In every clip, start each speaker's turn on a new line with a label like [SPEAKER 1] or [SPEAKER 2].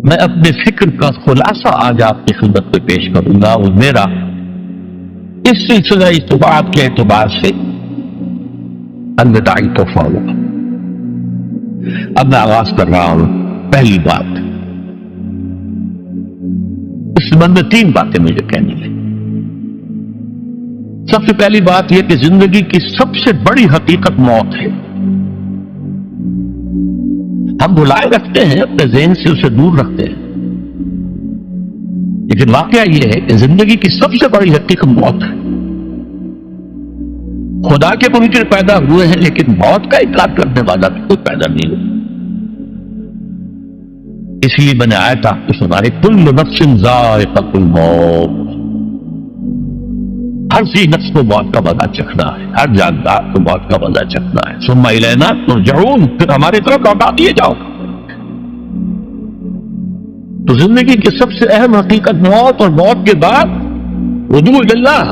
[SPEAKER 1] میں اپنے فکر کا خلاصہ آج آپ کی خدمت میں پیش کروں گا، اور میرا اس سلسلہ اجتماعات کے اعتبار سے الوداعی تحفہ ہوگا۔ اب میں آغاز کر رہا ہوں۔ پہلی بات، اس سبب میں 3 باتیں مجھے کہنی ہیں۔ سب سے پہلی بات یہ کہ زندگی کی سب سے بڑی حقیقت موت ہے۔ ہم بلائے رکھتے ہیں، اپنے ذہن سے اسے دور رکھتے ہیں، لیکن واقعہ یہ ہے کہ زندگی کی سب سے بڑی حقیقت موت ہے۔ خدا کے منکر پیدا ہوئے ہیں، لیکن موت کا انکار کرنے والا بھی کوئی پیدا نہیں ہوا۔ اس لیے میں نے آیت آپ کو سنائی، کل نفس ذائقۃ الموت، ہر سی نفس کو موت کا مزہ چکھنا ہے، ہر جاندار کو موت کا مزہ چکھنا ہے۔ ثم الینا ترجعون، پھر ہماری طرف لوٹا دیے جاؤ۔ تو زندگی کی سب سے اہم حقیقت موت، اور موت کے بعد رجوع اللہ،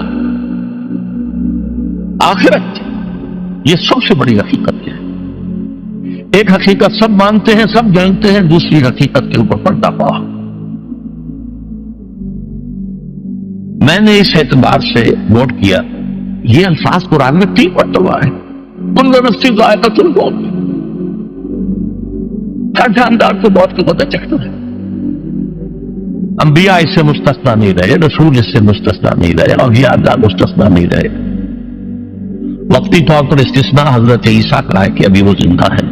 [SPEAKER 1] آخرت، یہ سب سے بڑی حقیقت ہے۔ ایک حقیقت سب مانتے ہیں، سب جانتے ہیں، دوسری حقیقت کے اوپر پردہ پڑا۔ میں نے اس اعتبار سے نوٹ کیا، یہ الفاظ قرآن میں 3 مرتبہ ہے، کل نفس ذائقۃ الموت، ہر جاندار کو موت کا مزہ چکھنا ہے۔ انبیاء اس سے مستثنا نہیں رہے، رسول اس سے مستثنا نہیں رہے، اولیاء اللہ مستثنا نہیں رہے۔ وقتی طور پر استثناء حضرت عیسیٰ کا ہے کہ ابھی وہ زندہ ہے،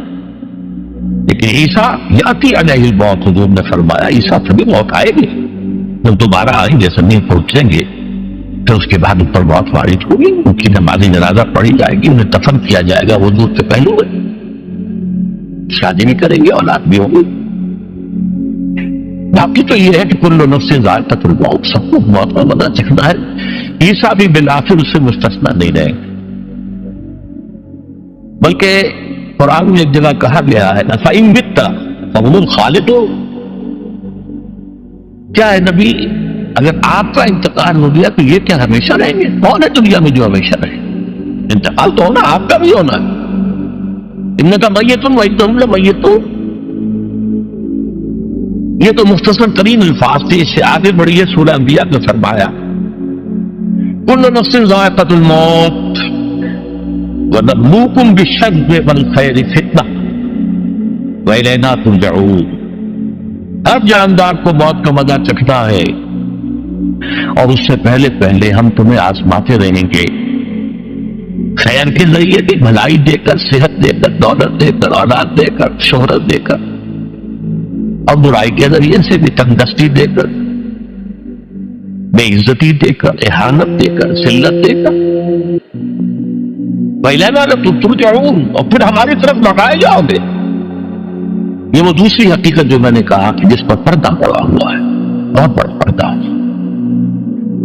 [SPEAKER 1] لیکن عیسیٰ یاتی علیہ الموت، حضور نے فرمایا عیسیٰ تبھی موت آئے گی جب دوبارہ آئیں گے، زمین پہنچیں گے، پھر اس کے بعد اوپر موت وارد ہوگی، ان کی نماز جنازہ پڑھی جائے گی، انہیں دفن کیا جائے گا وضو سے پہلے، شادی بھی کریں گے، اولاد بھی ہوگی۔ باقی تو یہ ہے کہ کل نفس ذائقۃ الموت، سب کو موت کا مزہ چکھنا ہے۔ عیسیٰ بھی بالآخر اس سے مستثنا نہیں رہے، بلکہ قرآن میں ایک جگہ کہا گیا ہے فَإِن مِتَّ فَهُمُ الْخَالِدُونَ، کیا ہے نبی، اگر آپ کا انتقال ہو گیا تو یہ کیا ہمیشہ رہیں گے؟ کون ہے دنیا میں جو ہمیشہ رہے؟ انتقال تو ہونا، آپ کا بھی ہونا ہے۔ إِنَّكَ مَيِّتٌ وَإِنَّهُمْ لَمَيِّتُونَ، یہ تو مختصر ترین الفاظ تھے۔ اس سے آگے بڑھیے، سورہ انبیاء میں فرمایا كُلُّ نَفْسٍ ذَائِقَةُ الْمَوْتِ وَنَبْلُوكُمْ بِالشَّرِّ وَالْخَيْرِ فِتْنَةً وَإِلَيْنَا تُرْجَعُونَ، ہر جاندار کو موت کا مزہ چکھنا ہے، اور اس سے پہلے پہلے ہم تمہیں آزماتے رہیں گے، خیر کے ذریعے بھی، بھلائی دے کر، صحت دے کر، دولت دے کر، اولاد دے کر، شہرت دے کر، اور برائی کے ذریعے سے بھی، تنگدستی دے کر، بے عزتی دے کر، اہانت دے کر، ذلت دے کر، وَإِلَيْنَا تُرْجَعُونَ، اور پھر ہماری طرف لوٹائے جاؤ گے۔ یہ وہ دوسری حقیقت جو میں نے کہا کہ جس پر پردہ پڑا ہوا ہے، بہت بڑا پردہ۔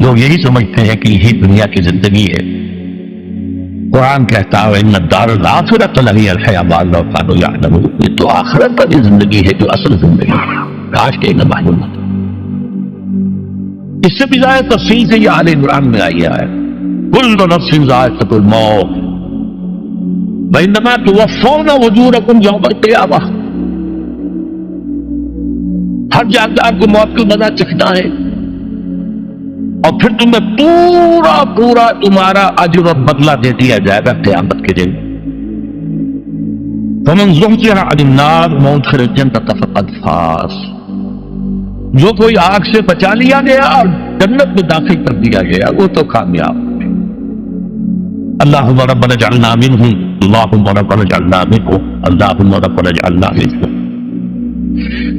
[SPEAKER 1] لوگ یہی سمجھتے ہیں کہ یہی دنیا کی زندگی ہے۔ قرآن کہتا ہے إِنَّ الدَّارَ الْآخِرَةَ لَهِيَ الْحَيَوَانُ لَوْ كَانُوا يَعْلَمُونَ، یہ تو آخرت پر زندگی ہے جو اصل زندگی ہے، کاش کہ انہیں معلوم ہوتا۔ اس سے بھی زیادہ تفصیل سے یہ آل عمران میں آئی ہے، كُلُّ نَفْسٍ ذَائِقَةُ الْمَوْتِ وَإِنَّمَا تُوَفَّوْنَ أُجُورَكُمْ يَوْمَ الْقِيَامَةِ، ہر جاندار کو موت کا مزہ چکھنا ہے، اور پھر تمہیں پورا پورا تمہارا اجر و بدلہ دے دیا جائے گا قیامت کے دن۔ فَمَنْ زُحْزِحَ عَنِ النَّارِ وَأُدْخِلَ الْجَنَّةَ فَقَدْ فَازَ، جو کوئی آگ سے بچا لیا گیا اور جنت میں داخل کر دیا گیا وہ تو کامیاب۔ اللہم ربنا اجعلنا منہم، اللہم ربنا اجعلنا منہم، اللہم ربنا اجعلنا منہم۔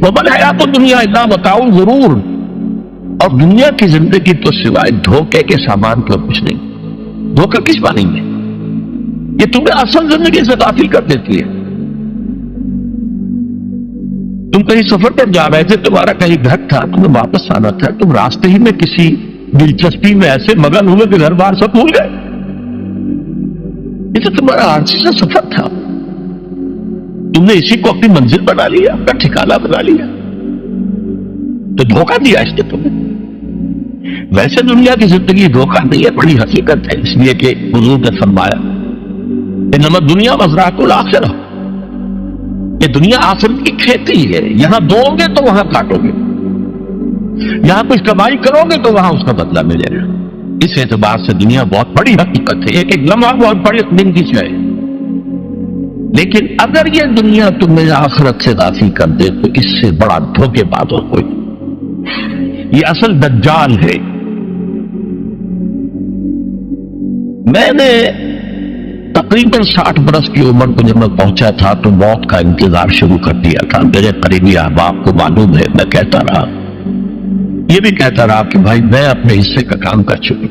[SPEAKER 1] وَمَا الْحَيَاةُ الدُّنْيَا إِلَّا مَتَاعُ الْغُرُورِ، اور دنیا کی زندگی تو سوائے دھوکے کے سامان کے کچھ نہیں۔ دھوکہ کس معنی میں؟ یہ تمہیں اصل زندگی سے غافل کر دیتی ہے۔ تم کہیں سفر پر جا رہے تھے، تمہارا کہیں گھر تھا، تمہیں واپس آنا تھا، تم راستے ہی میں کسی دلچسپی میں ایسے مگن ہوئے کہ گھر بار سب بھول گئے۔ یہ تو تمہارا عارضی سا سفر تھا، تم نے اسی کو اپنی منزل بنا لیا، اپنا ٹھکانہ بنا لیا، تو دھوکہ دیا اس نے تمہیں۔ ویسے دنیا کی زندگی دھوکہ نہیں ہے، بڑی حقیقت ہے، اس لیے کہ حضور نے فرمایا انما الدنیا مزرعۃ الآخرہ، یہ دنیا آخرت کی کھیتی ہے، یہاں دوؤ گے تو وہاں کاٹو گے، یہاں کچھ کمائی کرو گے تو وہاں اس کا بدلہ ملے گا۔ اس اعتبار سے دنیا بہت بڑی حقیقت ہے، ایک ایک لمحہ بہت بڑی دن کی ہے، لیکن اگر یہ دنیا تمہیں آخرت سے غافل کر دے تو اس سے بڑا دھوکے باز اور کوئی، یہ اصل دجال ہے۔ میں نے تقریباً 60 برس کی عمر کو جب میں پہنچا تھا تو موت کا انتظار شروع کر دیا تھا۔ میرے قریبی احباب کو معلوم ہے، میں کہتا رہا، یہ بھی کہتا رہا کہ بھائی میں اپنے حصے کا کام کر چکا،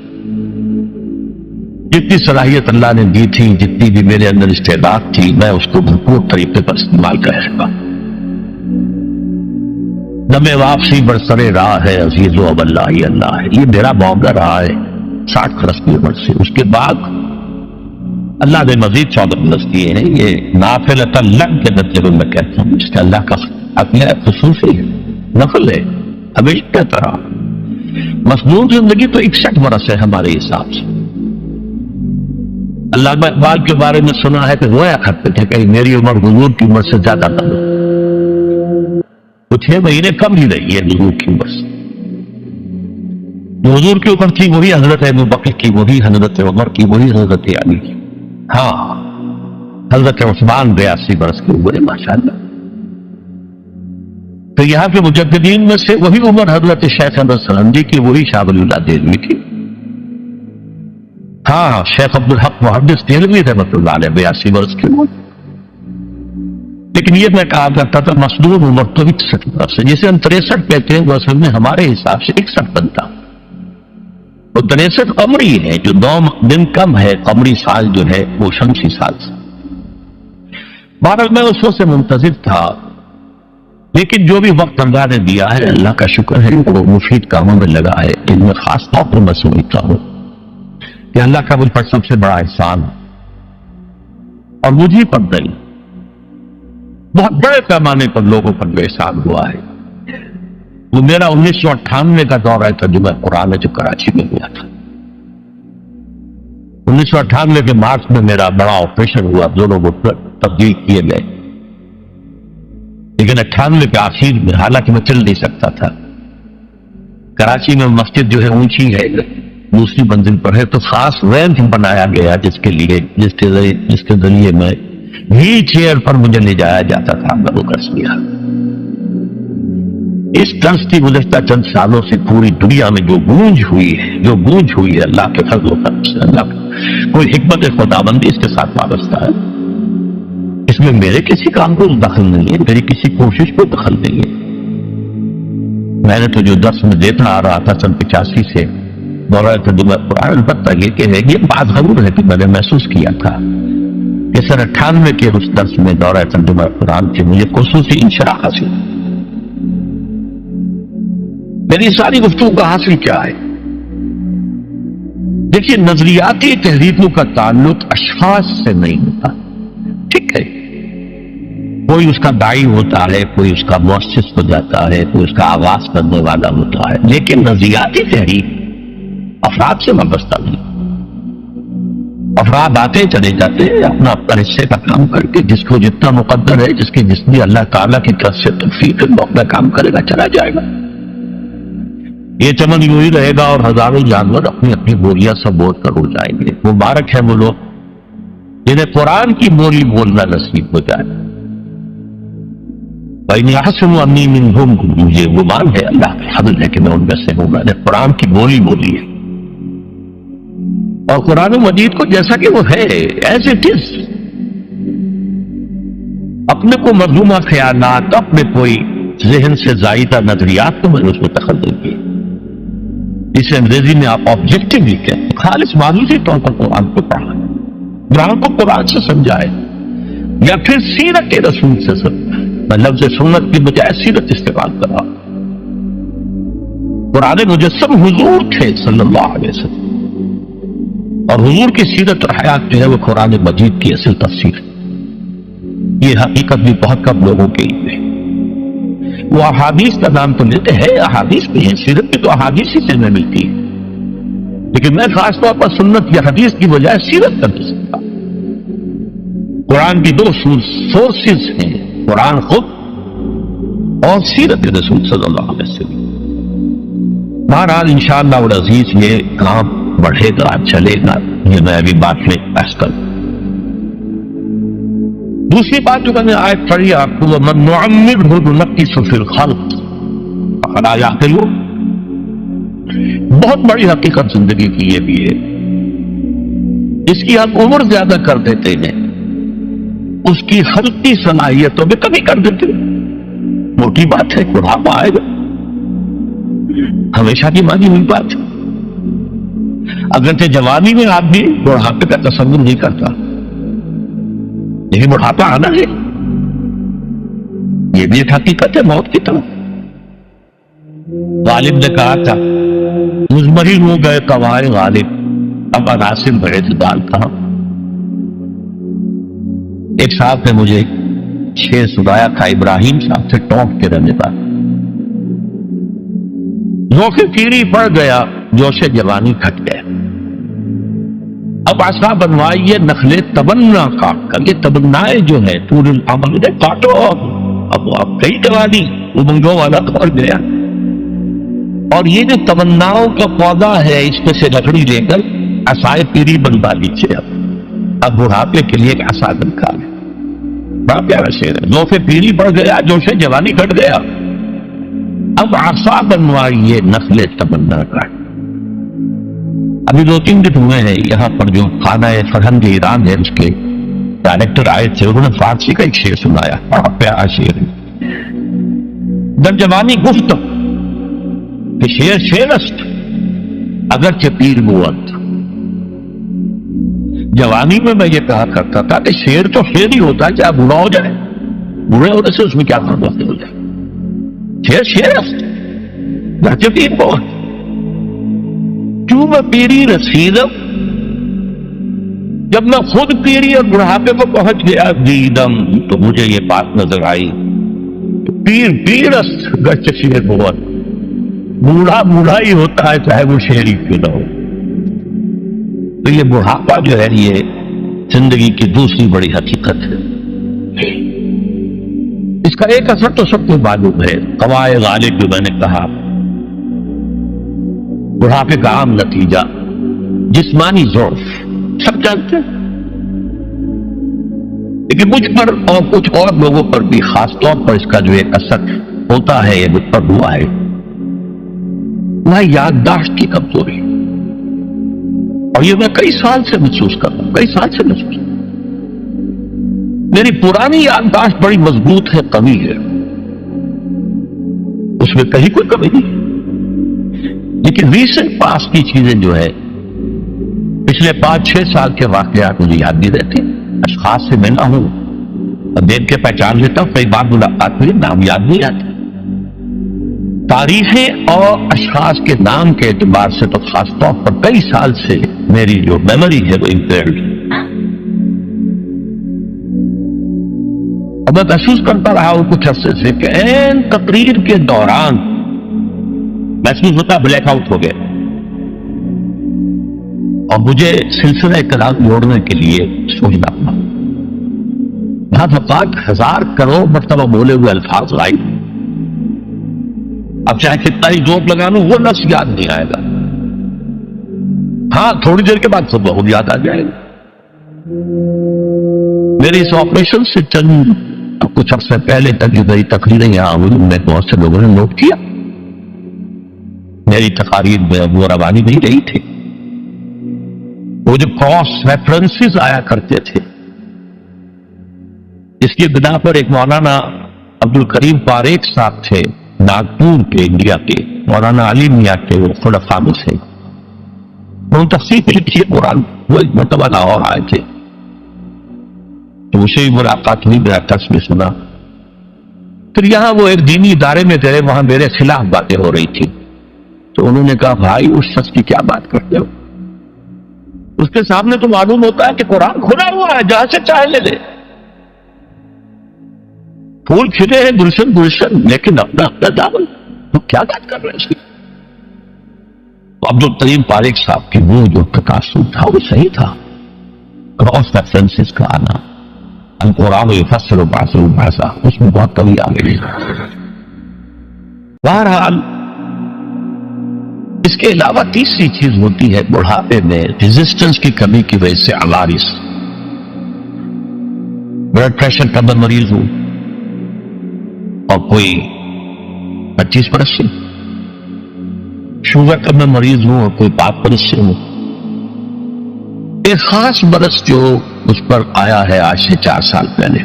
[SPEAKER 1] جتنی صلاحیت اللہ نے دی تھی، جتنی بھی میرے اندر استعداد تھی، میں اس کو بھرپور طریقے پر استعمال کرے گا۔ دم واپسی برسر راہ ہے عزیز و اب اللہ ہی اللہ ہے، یہ میرا معاملہ رہا ہے 60 برس کی عمر سے۔ اس کے بعد اللہ نے مزید 14 برس دیے ہیں، یہ نافلۃ اللہ کے نتیجے میں کہتا ہوں، اس کا اللہ کا اپنے خصوصی ہے، نفل ہے، ہمیشہ کہتا رہا۔ مصنون زندگی تو 61 برس ہے ہمارے حساب سے۔ علامہ اقبال کے بارے میں سنا ہے کہ رویا کرتے تھے کہ میری عمر حضور کی عمر سے زیادہ نہ ہو، تو 6 مہینے کم ہی رہی ہے حضور کی عمر سے۔ جو حضور کی عمر تھی وہی حضرت ابو بکر کی، وہی حضرت عمر کی، وہی حضرت علی کی، ہاں حضرت عثمان 82 برس کی عمر ہے ماشاءاللہ۔ تو یہاں کے مجددین میں سے وہی عمر حضرت شیخ احمد سرندی کی، وہی شاہ ولی اللہ دہلوی کی، ہاں شیخ عبدالحق محدث دہلوی رحمۃ اللہ علیہ 82 برس کی عمر۔ لیکن یہ میں کہا کرتا تھا مصنون عمر تو 61 برس ہے، جسے ہم 63 کہتے ہیں وہ اصل میں ہمارے حساب سے 61 بنتا، وہ 63 قمری ہے، جو 9 دن کم ہے، قمری سال جو ہے وہ شمسی سال سے۔ بہرحال میں اس وقت سے منتظر تھا، لیکن جو بھی وقت اللہ نے دیا ہے اللہ کا شکر ہے، وہ مفید کاموں میں لگا ہے۔ ان میں خاص طور پر میں سمجھتا ہوں کہ اللہ کا مجھ پر سب سے بڑا احسان، اور مجھے پر نہیں، بہت بڑے پیمانے پر لوگوں پر جو احسان ہوا ہے، وہ میرا 1998 کا دورہ ترجمہ قرآن ہے جو کراچی میں ہوا تھا۔ 1998 کے مارچ میں میرا بڑا آپریشن ہوا، دونوں گھٹنے تبدیل کیے گئے، لیکن 98 کے آخر میں، حالانکہ میں چل نہیں سکتا تھا، کراچی میں مسجد جو ہے اونچی ہے، دوسری منزل پر ہے، تو خاص ریمپ بنایا گیا جس کے ذریعے میں ویل چیئر پر مجھے لے جایا جاتا تھا۔ میں وہ کر لیا۔ اس طرز کی گزشتہ چند سالوں سے پوری دنیا میں جو گونج ہوئی ہے اللہ کے فضل و کرم سے، اللہ کوئی حکمت خداوندی اس کے ساتھ وابستہ ہے، اس میں میرے کسی کام کو دخل نہیں ہے، میری کسی کوشش کو دخل نہیں ہے۔ میں نے تو جو درس میں دیتا آ رہا تھا سن 85 سے دورہ ترجمہ قرآن، البتہ یہ بات ضرور ہے کہ میں نے محسوس کیا تھا کہ سن 98 کے اس درس میں دورہ ترجمہ قرآن سے مجھے خصوصی انشراح حاصل۔ میری ساری گفتگو کا حاصل کیا ہے؟ دیکھیے، نظریاتی تحریکوں کا تعلق اشخاص سے نہیں ہوتا، ٹھیک ہے، کوئی اس کا داعی ہوتا ہے، کوئی اس کا مؤسس ہو جاتا ہے، کوئی اس کا آغاز کرنے والا ہوتا ہے، لیکن نظریاتی تحریک افراد سے وابستہ نہیں۔ افراد آتے چلے جاتے ہیں اپنا حصے کا کام کر کے، جس کو جتنا مقدر ہے، جس بھی اللہ تعالیٰ کی طرف سے توفیق ہے، وہ اپنا کام کرے گا، چلا جائے گا۔ یہ چمن یوں ہی رہے گا اور ہزاروں جانور اپنی اپنی بولیاں سب بول کر اڑ جائیں گے۔ مبارک ہے وہ لوگ جنہیں قرآن کی بولی بولنا نصیب ہو جائے۔ بھائی حسن امنی منہم، مجھے گمان ہے، اللہ کا فضل ہے کہ میں ان میں سے ہوں، میں نے قرآن کی بولی بولی ہے، اور قرآن مجید کو جیسا کہ وہ ہے ایز اٹ از، اپنے کو مظلومہ خیالات، اپنے کوئی ذہن سے زائدہ نظریات کو میں نے اس میں دخل نہیں کیا، اسے انگریزی میں آپ آبجیکٹیولی کہتے ہیں، خالص معلومی طور پر قرآن کو پڑھا ہے، قرآن کو قرآن سے سمجھا ہے، یا پھر سیرت رسول سے سمجھا ہے۔ میں لفظ سنت کی بجائے سیرت استعمال کر رہا ہوں۔ قرآن مجسم حضور تھے صلی اللہ علیہ وسلم، اور حضور کی سیرت اور حیات جو ہے وہ قرآن مجید کی اصل تفسیر ہے۔ یہ حقیقت بھی بہت کم لوگوں کے لیے ہے۔ وہ احادیث کا نام تو لیتے ہیں، احادیث بھی ہیں، سیرت کی تو احادیث ہی سے میں ملتی ہے، لیکن میں خاص طور پر سنت یا حدیث کی بجائے سیرت کا سکتا۔ قرآن کی 2 سورسز ہیں، قرآن خود اور سیرت رسول صلی اللہ علیہ وسلم. بہرحال انشاءاللہ العزیز یہ کام بڑھے گا، چلے گا، یہ میں ابھی بات میں بحث کروں. دوسری بات جو میں نے آیت پڑھی آپ کو، وَمَن نُعَمِّرْهُ نُنَقِّصْهُ فِي الْخَلْقِ أَفَلَا يَعْقِلُونَ. بہت بڑی حقیقت زندگی کی یہ بھی ہے. اس کی ہم عمر زیادہ کر دیتے ہیں، اس کی خلقی صلاحیتوں میں کمی کر دیتے ہیں. موٹی بات ہے، بڑھاپا آئے گا، ہمیشہ کی مانی ہوئی بات ہے. اگرچہ جوانی میں آدمی بڑھاپے کا تصور نہیں کرتا، لیکن بڑھاپا آنا ہے، یہ بھی ایک حقیقت ہے موت کی طرح. غالب نے کہا تھا مزمرین ہو گئے قوائے غالب، اب عناصر بڑے دال کہاں. ایک صاحب نے مجھے شعر سنایا تھا، ابراہیم صاحب سے ٹونک کے رہنے کا. ذوق پیری پڑ گیا، جوش جوانی گھٹ گیا، اب عصا بنوائیے نخلے تمنا کاٹ کر. یہ تمنائیں جو ہے طول العمر نے کاٹو، اب کئی جوانی امنگوں والا دور گیا. اور یہ جو تمناؤں کا پودا ہے، اس میں سے لکڑی لے کر عصائے پیری بنوا لیجیے. اب بڑھاپے کے لیے ایک عصا نکال. بڑا پیارا شعر ہے. ذوق پیری پڑ گیا، جوش جوانی گھٹ گیا، اب عصا بنوائیے نخل تمنا کاٹ. ابھی 2-3 دن ہوئے ہیں یہاں پر جو خانہ فرہنگ ایران ہے، اس کے ڈائریکٹر آئے تھے، انہوں نے فارسی کا ایک شعر سنایا، بڑا پیارا شعر ہے. در جوانی گفت کہ شعر شعرست اگرچہ پیر بود. جوانی میں میں یہ کہا کرتا تھا کہ شعر تو شعر ہی ہوتا ہے، چاہے برا ہو جائے، برے ہونے سے اس میں کیا فرق ہو جائے. شعر شعرست اگرچہ پیر بود. کیوں میں پیری رسیدم، جب میں خود پیری اور بڑھاپے کو پہنچ گیا دیدم، تو مجھے یہ بات نظر آئی پیر پیرست گرچہ شعر بود. بوڑھا بوڑھا ہی ہوتا ہے چاہے وہ شعر ہی کیوں نہ ہو. تو یہ بڑھاپا جو ہے یہ زندگی کی دوسری بڑی حقیقت ہے. اس کا ایک اثر تو سب کو معلوم ہے، قوائے غالب جو میں نے کہا، بڑھاپے کا عام نتیجہ جسمانی ضعف، سب جانتے ہیں. لیکن مجھ پر اور کچھ اور لوگوں پر بھی خاص طور پر اس کا جو ایک اثر ہوتا ہے، یہ مجھ پر ہوا ہے، وہ یادداشت کی کمزوری. اور یہ میں کئی سال سے محسوس کر رہا ہوں، کئی سال سے محسوس. میری پرانی یادداشت بڑی مضبوط ہے، قوی ہے، اس میں کہیں کوئی کمی نہیں. لیکن ریسنٹ پاس کی چیزیں جو ہے، پچھلے 5-6 سال کے واقعات مجھے یاد نہیں رہتے. اشخاص سے ملا ہوں اور دیکھ کے پہچان لیتا ہوں، کئی بار ملاقات ہوئی، نام یاد نہیں آتے. تاریخیں اور اشخاص کے نام کے اعتبار سے تو خاص طور پر کئی سال سے میری جو میموری ہے وہ امپیئرڈ ہے. اور میں محسوس کرتا رہا ہوں کچھ عرصے سے کہ این تقریر کے دوران محسوس ہوتا بلیک آؤٹ ہو گیا، اور مجھے سلسلہ کلام جوڑنے کے لیے سوچنا پڑا. بعض اوقات 1000 کروڑ مرتبہ بولے ہوئے الفاظ غائب. اب چاہے کتنا ہی جوک لگا لوں، وہ لفظ یاد نہیں آئے گا. ہاں تھوڑی دیر کے بعد سب بہت یاد آ جائے گا. میری اس آپریشن سے چند کچھ عرصے پہلے تک جو میری تقریریں یہاں ہوئی، ان میں بہت سے لوگوں نے نوٹ کیا. میری تقاریر میں وہ روانی نہیں رہی تھی. وہ جو کراس ریفرنسز آیا کرتے تھے، اس کی بنا پر ایک مولانا عبد الکریم فاریق صاحب تھے ناگپور کے، انڈیا کے، مولانا علی میاں کے، وہ خلفاء میں سے. انہوں نے تفسیر لکھی ہے قرآن. وہ ایک مرتبہ لاہور آئے تھے، تو مجھے بھی ملاقات ہوئی، میرا ٹس میں سنا. پھر یہاں وہ ایک دینی ادارے میں گئے، وہاں میرے خلاف باتیں ہو رہی تھی. تو انہوں نے کہا بھائی اس شخص کی کیا بات کرتے ہو؟ اس کے سامنے تو معلوم ہوتا ہے کہ قرآن کھلا ہوا ہے، جہاں سے چاہے لے لے. پھول کھلے ہیں گلشن گلشن، لیکن اپنا اپنا دامن. تو کیا بات کر رہے ہیں اس کی؟ عبد الکریم فاریق صاحب کی وہ جو تقاصر تھا وہ صحیح تھا. کراس ریفرنسز کا آنا، القرآن یفسر بعضہ بعضا، اس میں بہت کمی آ گئی۔ بہرحال اس کے علاوہ تیسری چیز ہوتی ہے بڑھاپے میں ریزسٹنس کی کمی کی وجہ سے عوارض۔ بلڈ پریشر کا میں مریض ہوں اور کوئی 25 برس سے، شوگر کا میں مریض ہوں اور کوئی 5 برس سے ہوں۔ ایک خاص برس جو اس پر آیا ہے آج سے 4 سال پہلے،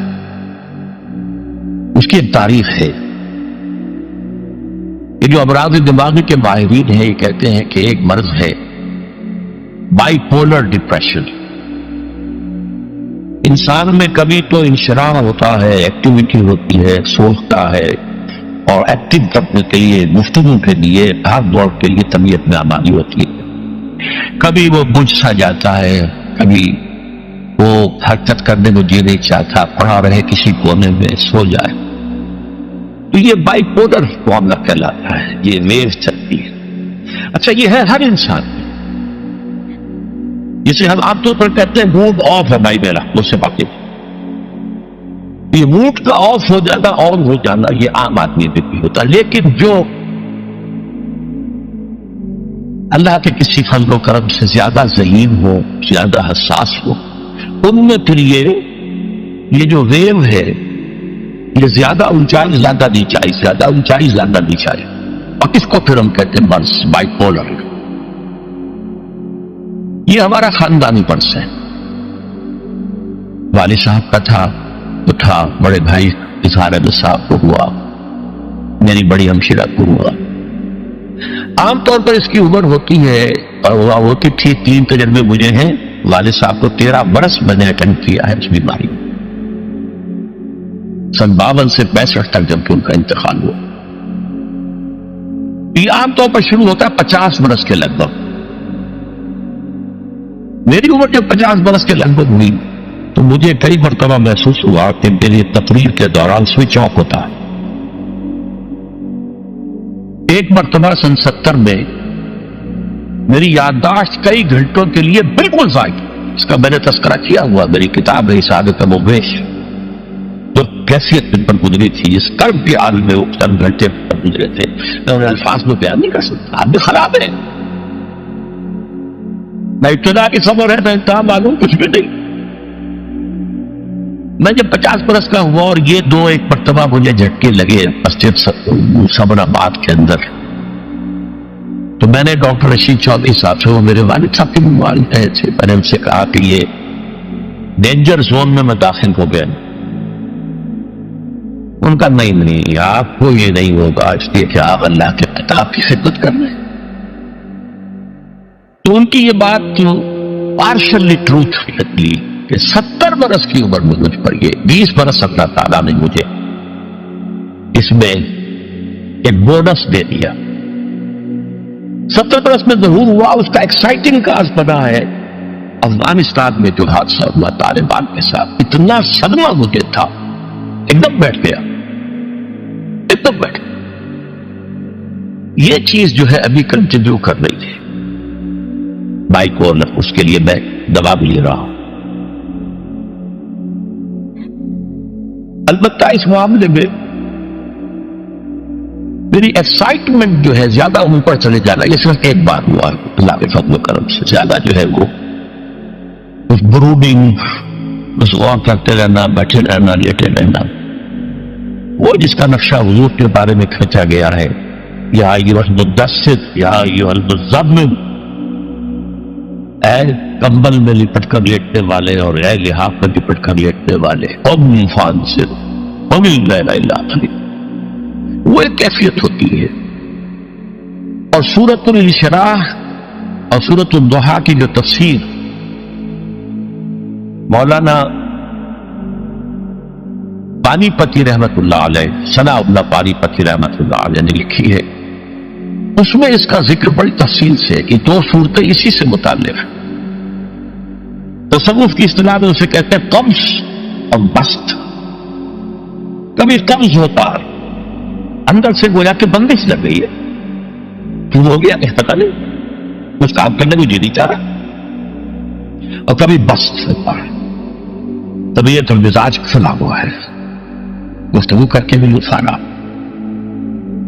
[SPEAKER 1] اس کی ایک تاریخ ہے۔ یہ جو امراض دماغی کے ماہرین ہیں یہ کہتے ہیں کہ ایک مرض ہے بائی پولر ڈپریشن۔ انسان میں کبھی تو انشراح ہوتا ہے، ایکٹیویٹی ہوتی ہے، سوچتا ہے اور ایکٹیو کرنے کے لیے، گفتگو کے لیے، بھاگ دوڑ کے لیے طبیعت میں آمادی ہوتی ہے۔ کبھی وہ بجھ سا جاتا ہے، کبھی وہ حرکت کرنے کو جی نہیں چاہتا، پڑا رہے کسی کونے میں، سو جائے۔ تو یہ بائی پولر معاملہ کہلاتا ہے، یہ ویو چلتی ہے۔ اچھا یہ ہے ہر انسان میں، جسے ہم عام طور پر کہتے ہیں موڈ آف ہے بھائی میرا، مجھ سے باتیں۔ یہ موڈ کا آف ہو جانا، آن ہو جانا، یہ عام آدمی میں بھی ہوتا ہے۔ لیکن جو اللہ کے کسی فضل و کرم سے زیادہ ذہین ہو، زیادہ حساس ہو، ان میں پھر یہ جو ویو ہے یہ زیادہ اونچائی زیادہ نیچائی، زیادہ اونچائی زیادہ نیچائی، اور اس کو پھر ہم کہتے ہیں مرض، بائی پولر۔ یہ ہمارا خاندانی مرض ہے۔ والد صاحب کا تھا تو تھا، بڑے بھائی اظہار احمد صاحب کو ہوا، میری بڑی ہمشیرہ کو ہوا۔ عام طور پر اس کی عمر ہوتی ہے اور وہ ہوتی تھی، 3 تجربے مجھے ہیں، والد صاحب کو 13 برس میں نے اٹینڈ کیا ہے اس بیماری میں، سن 52 سے 65 تک جب کہ ان کا انتقال ہوا۔ یہ عام طور پر شروع ہوتا ہے 50 برس کے لگ بھگ۔ میری عمر جب 50 برس کے لگ بھگ ہوئی تو مجھے کئی مرتبہ محسوس ہوا کہ میری تقریر کے دوران سوئچ آف ہوتا ہے۔ ایک مرتبہ سن 70 میں میری یادداشت کئی گھنٹوں کے لیے بالکل ضائع، اس کا میں نے تذکرہ کیا ہوا، میری کتاب ہے سعادت مبیش، جو کیفیت پر گزری تھی، جس کرب کے عالم میں وہ چند گھنٹے پر گزرے تھے، میں انہیں الفاظ میں بیان نہیں کر سکتا۔ آپ بھی خراب ہے، نہ ابتدا کی صبر ہے، نہ انتہا معلوم، کچھ بھی نہیں۔ میں جب 50 برس کا ہوا اور یہ دو ایک مرتبہ مجھے جھٹکے لگے مسجد صبر آباد کے اندر، تو میں نے ڈاکٹر رشید چودھری صاحب سے، وہ میرے والد صاحب کے والد تھے، میں نے ان سے کہا کہ یہ ڈینجر زون میں داخل ہو گیا۔ ان کا نہیں، آپ کو یہ نہیں ہوگا، اس لیے کہ آپ اللہ کے کتاب کی خدمت کر رہے ہیں۔ تو ان کی یہ بات جو پارشلی ٹروتھ نکلی کہ 70 برس کی عمر میں مجھ پر یہ 20 برس اللہ تعالیٰ نے مجھے اس میں ایک بونس دے دیا۔ 70 برس میں ضرور ہوا، اس کا ایکسائٹنگ کاز بنا ہے افغانستان میں جو حادثہ ہوا طالبان کے ساتھ، اتنا صدمہ مجھے تھا، ایک دم بیٹھ گیا، ایک دم بیٹھ گیا۔ یہ چیز جو ہے ابھی کنٹینیو کر رہی ہے بائک کو، اس کے لیے میں دوا بھی لے رہا ہوں۔ البتہ اس معاملے میں میری ایکسائٹمنٹ جو ہے زیادہ اوپر چلے جانا، یہ صرف ایک بار ہوا اللہ کے فضل و کرم سے، زیادہ جو ہے وہ اس بروڈنگ، اس غور کرتے رہنا، بیٹھے رہنا، لیٹے رہنا، وہ جس کا نقشہ حضور کے بارے میں کھینچا گیا ہے، یا ایھا المدثر یا ایھا المزمل، اے کمبل میں لپٹ کر لیٹنے والے اور اے لحاف میں لپٹ کر لیٹنے والے، قم فانذر قم اللیل الا قلیلا، وہ ایک کیفیت ہوتی ہے۔ اور سورۃ الانشراح اور سورۃ الضحیٰ کی جو تفسیر مولانا پانی پتی رحمت اللہ علیہ، ثناء اللہ پانی پتی رحمت اللہ علیہ نے لکھی ہے، اس میں اس کا ذکر بڑی تفصیل سے کہ 2 صورتیں اسی سے متعلق ہیں۔ تصوف کی اصطلاح میں اسے کہتے ہیں قبض اور بسط۔ کبھی قبض ہوتا ہے، اندر سے گویا کہ بندش لگ گئی ہے، کیوں ہو گیا کہ پتہ نہیں، کچھ کام کرنے کو جی نہیں چاہ رہا، اور کبھی بسط ہوتا ہے، طبیعت اور مزاج کھلا ہوا ہے، گفتگو کر کے بھی لطف آنا۔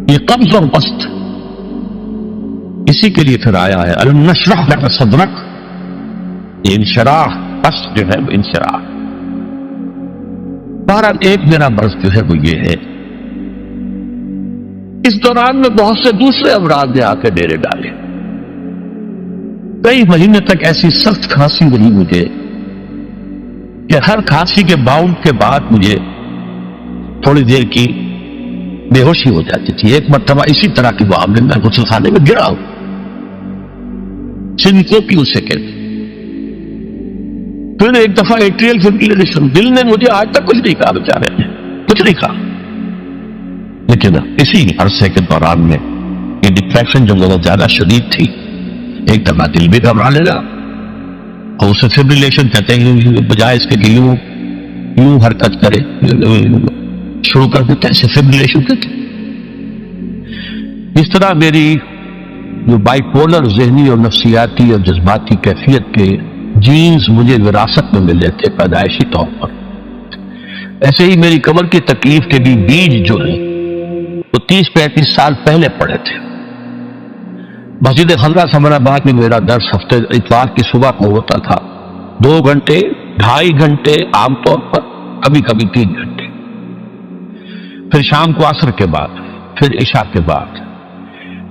[SPEAKER 1] یہ قبض اور بسط اسی کے لیے پھر آیا ہے الم نشرح لک صدرک، یہ انشراح، بسط جو ہے وہ انشراح۔ بہرحال ایک میرا مرض جو ہے وہ یہ ہے، اس دوران میں بہت سے دوسرے امراض نے آ کے ڈیرے ڈالے، کئی مہینے تک ایسی سخت کھانسی رہی مجھے کہ ہر کھانسی کے باؤنڈ کے بعد مجھے تھوڑی دیر کی بے ہوشی ہو جاتی تھی۔ ایک مرتبہ اسی طرح کے معاملے میں غسل خانے میں گرا ہوں، سنکوپیو سے کہتے، پھر ایک دفعہ ایٹریل فبریلیشن، دل نے مجھے آج تک کچھ نہیں کہا، بیچارے نے کچھ نہیں کہا، لیکن اسی عرصے کے دوران میں یہ ڈپریشن جو بہت زیادہ شدید تھی، ایک دفعہ دل بھی گھبرا لینا، اور اسے فبریلیشن کہتے ہیں، بجائے اس کے کہ یوں حرکت کرے شروع کر دیتے ہیں، اسے فبریلیشن کہتے ہیں۔ اس طرح میری جو بائی پولر ذہنی اور نفسیاتی اور جذباتی کیفیت کے جینز مجھے وراثت میں ملے تھے پیدائشی طور پر، ایسے ہی میری کمر کی تکلیف کے بھی بیج جو ہیں وہ 30-35 سال پہلے پڑے تھے۔ مسجد خضرہ ثمر آباد میں میرا درس ہفتے اتوار کی صبح کو ہوتا تھا، 2 گھنٹے 2.5 گھنٹے عام طور پر، کبھی کبھی 3 گھنٹے، پھر شام کو عصر کے بعد، پھر عشاء کے بعد،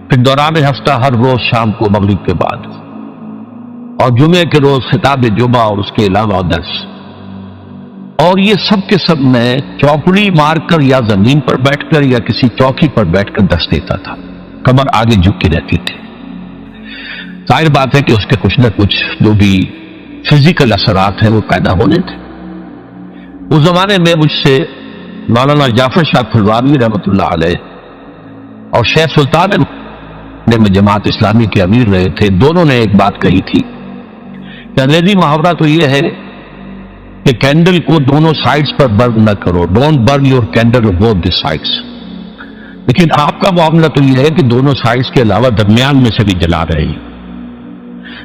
[SPEAKER 1] پھر دوران ہفتہ ہر روز شام کو مغرب کے بعد، اور جمعے کے روز خطاب جمعہ اور اس کے علاوہ درس۔ اور یہ سب کے سب میں چوکڑی مار کر یا زمین پر بیٹھ کر یا کسی چوکی پر بیٹھ کر درس دیتا تھا، کمر آگے جھکی رہتی تھی۔ ظاہر بات ہے کہ اس کے کچھ نہ کچھ جو بھی فزیکل اثرات ہیں وہ پیدا ہونے تھے۔ اس زمانے میں مجھ سے مولانا جعفر شاہ پھلواری رحمۃ اللہ علیہ اور شیخ سلطان میں جماعت اسلامی کے امیر رہے تھے، دونوں نے ایک بات کہی تھی کہ انگریزی محاورہ تو یہ ہے کہ کینڈل کو دونوں سائڈز پر برن نہ کرو، don't burn your candle both the sides, لیکن آپ کا معاملہ تو یہ ہے کہ دونوں سائڈز کے علاوہ درمیان میں سے بھی جلا رہے ہیں۔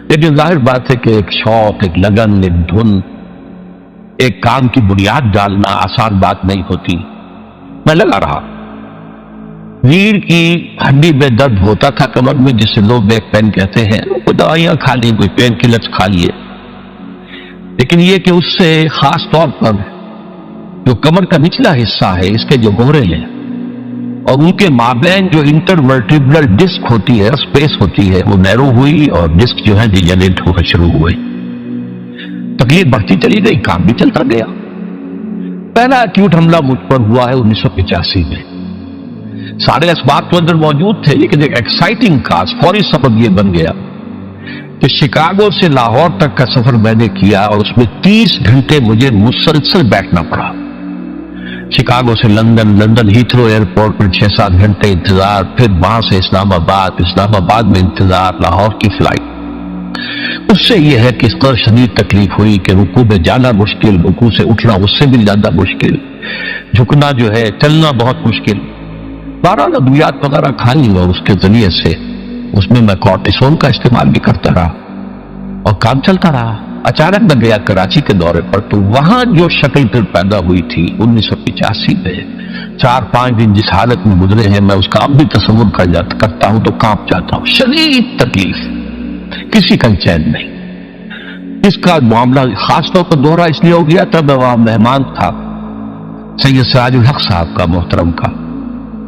[SPEAKER 1] لیکن ظاہر بات ہے کہ ایک شوق، ایک لگن، ایک دھن، ایک کام کی بنیاد ڈالنا آسان بات نہیں ہوتی۔ میں لگا رہا، ریڑھ کی ہڈی میں درد ہوتا تھا کمر میں، جسے لو بیک پین کہتے ہیں، کوئی دوائیاں کھا لی، کوئی پین کلرز کھا لیے، لیکن یہ کہ اس سے خاص طور پر جو کمر کا نچلا حصہ ہے، اس کے جو گورے ہیں اور ان کے مابین جو انٹرورٹیبرل ڈسک ہوتی ہے، اسپیس ہوتی ہے، وہ نیرو ہوئی اور ڈسک جو ہے ڈیجنریٹ ہونا شروع ہوئے۔ تکلیف بڑھتی چلی گئی، کام بھی چلتا گیا۔ پہلا ایکیوٹ حملہ مجھ پر ہوا ہے 1985 میں۔ سارے اسباب تو اندر موجود تھے، لیکن ایک ایکسائٹنگ کاز، فوری سبب یہ بن گیا کہ شکاگو سے لاہور تک کا سفر میں نے کیا اور اس میں 30 گھنٹے مجھے مسلسل بیٹھنا پڑا۔ شکاگو سے لندن، لندن ہیتھرو ایئرپورٹ پر 6-7 گھنٹے انتظار، پھر وہاں سے اسلام آباد، اسلام آباد میں انتظار، لاہور کی فلائٹ۔ اس سے یہ ہے کہ اس قدر شدید تکلیف ہوئی کہ رکوع میں جانا مشکل، رکوع سے اٹھنا اس سے بھی زیادہ مشکل، جھکنا جو ہے، چلنا بہت مشکل۔ 12 ادویات وغیرہ کھانی اور اس کے ذریعے سے اس میں کورٹیسون کا استعمال بھی کرتا رہا اور کام چلتا رہا۔ اچانک میں گیا کراچی کے دورے پر، تو وہاں جو شکل پھر پیدا ہوئی تھی 1985 میں، 4-5 دن جس حالت میں گزرے ہیں، میں اس کا اب بھی تصور کرتا ہوں تو کانپ جاتا ہوں۔ شدید تکلیف، کسی کا چین نہیں۔ اس کا معاملہ خاص طور پر دوہرا اس لیے ہو گیا تھا، میں وہاں مہمان تھا سید سراج الحق صاحب کا، محترم کا۔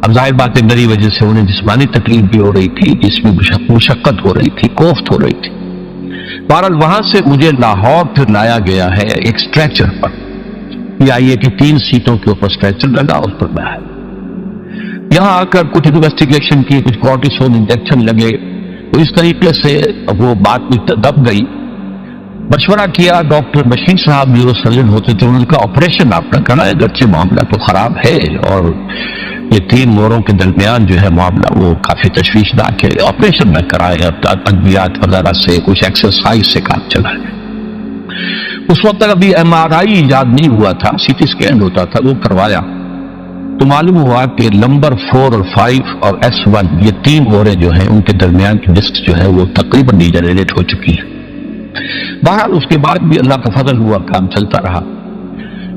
[SPEAKER 1] اب ظاہر بات ہے میری وجہ سے انہیں جسمانی تکلیف بھی ہو رہی تھی، جس میں مشقت ہو رہی تھی، کوفت ہو رہی تھی۔ بہرحال وہاں سے مجھے لاہور پھر لایا گیا ہے ایک اسٹریچر پر، یہ آئیے کہ 3 سیٹوں کے اوپر اسٹریچر لگا، اس پر میں آیا۔ یہاں آ کر کچھ انویسٹیگیشن کی، کچھ کورٹیسون انجیکشن لگے، تو اس طریقے سے وہ بات بھی دب گئی۔ مشورہ کیا، ڈاکٹر بشیر صاحب نیورو سرجن ہوتے تھے، انہوں نے کہا آپریشن آپ نے کرنا ہے، اگرچہ معاملہ تو خراب ہے اور یہ 3 موروں کے درمیان جو ہے معاملہ وہ کافی تشویشناک ہے، آپریشن میں کرائے، ادویات وغیرہ سے، کچھ ایکسرسائز سے کام چلا ہے۔ اس وقت تک ابھی MRI ایجاد نہیں ہوا تھا، CT اسکین ہوتا تھا، وہ کروایا تو معلوم ہوا کہ نمبر 4 اور 5 اور S1 یہ 3 مورے جو ہیں ان کے درمیان کی ڈسک جو ہے وہ تقریباً ڈیجنریٹ ہو چکی ہے۔ بہرحال اس کے بعد بھی اللہ کا فضل ہوا، کام چلتا رہا۔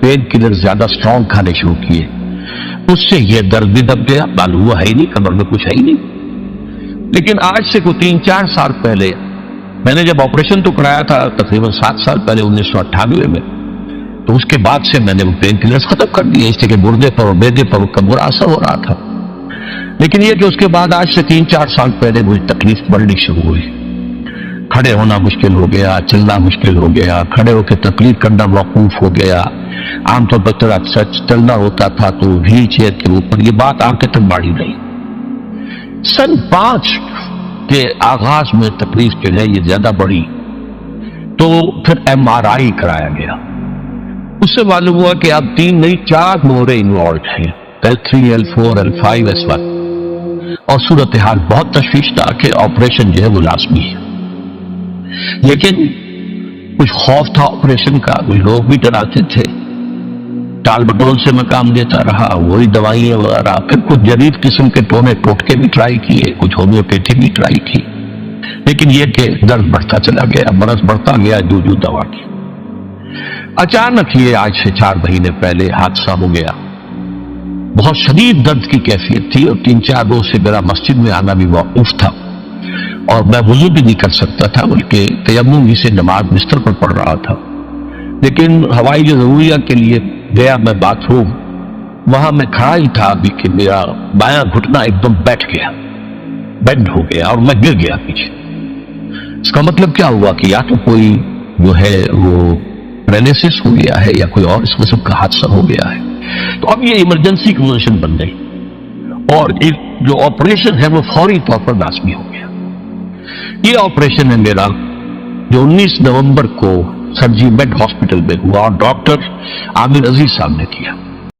[SPEAKER 1] پین کلر زیادہ اسٹرانگ کھانے شروع کیے. اس سے یہ درد بھی دب گیا، معلوم ہوا ہے ہی نہیں، کمر میں کچھ ہے ہی نہیں. لیکن آج سے کوئی 3-4 سال پہلے میں نے جب آپریشن تو کرایا تھا تقریباً 7 سال پہلے 1998 میں، تو اس کے بعد سے میں نے وہ پین کلرز ختم کر دیے، اس لیے کہ گردے پر اور بیدے پر کا برا اثر ہو رہا تھا. لیکن یہ کہ اس کے بعد آج سے 3-4 سال پہلے مجھے تکلیف بڑھنی شروع ہوئی. کھڑے ہونا مشکل ہو گیا، چلنا مشکل ہو گیا، کھڑے ہو کے تقریر کرنا موقوف ہو گیا. عام طور پر سچ چلنا ہوتا تھا تو ویل چیئر کے اوپر، یہ بات آگے تک بڑھی رہی. سن 5 کے آغاز میں تکلیف جو ہے یہ زیادہ بڑھی تو پھر MRI کرایا گیا. اس سے معلوم ہوا کہ اب 3 نہیں 4 مورے انوالوڈ ہیں، L3 L4 L5 S1، اور صورتحال بہت تشویشناک ہے. آپریشن جو ہے وہ لازمی ہے. لیکن کچھ خوف تھا آپریشن کا، کچھ لوگ بھی ڈراتے تھے. ٹال بٹول سے میں کام دیتا رہا، وہی دوائیں وغیرہ، پھر کچھ جدید قسم کے ٹوٹکے بھی ٹرائی کیے، کچھ ہومیوپیتھی بھی ٹرائی کی. لیکن یہ کہ درد بڑھتا چلا گیا، مرض بڑھتا گیا جو دوا کی. اچانک یہ آج سے 4 مہینے پہلے حادثہ ہو گیا. بہت شدید درد کی کیفیت تھی اور 3-4 روز سے میرا مسجد میں آنا بھی موقوف تھا، اور میں وضو بھی نہیں کر سکتا تھا بلکہ تیمم ہی سے نماز بستر پر پڑھ رہا تھا. لیکن ہوائی ضروریات کے لیے گیا میں باتھ روم، وہاں میں کھڑا ہی تھا ابھی کہ میرا بایاں گھٹنا ایک دم بیٹھ گیا، بینڈ ہو گیا اور میں گر گیا پیچھے. اس کا مطلب کیا ہوا کہ یا تو کوئی جو ہے وہ پیرالائسس ہو گیا ہے یا کوئی اور اس قسم کا حادثہ ہو گیا ہے. تو اب یہ ایمرجنسی کنڈیشن بن گئی اور جو آپریشن ہے وہ فوری طور پر لازمی ہو گیا. یہ آپریشن ہے میرا جو 19 نومبر کو سرجی میڈ ہاسپٹل میں ہوا اور ڈاکٹر عامر عزیز صاحب نے کیا.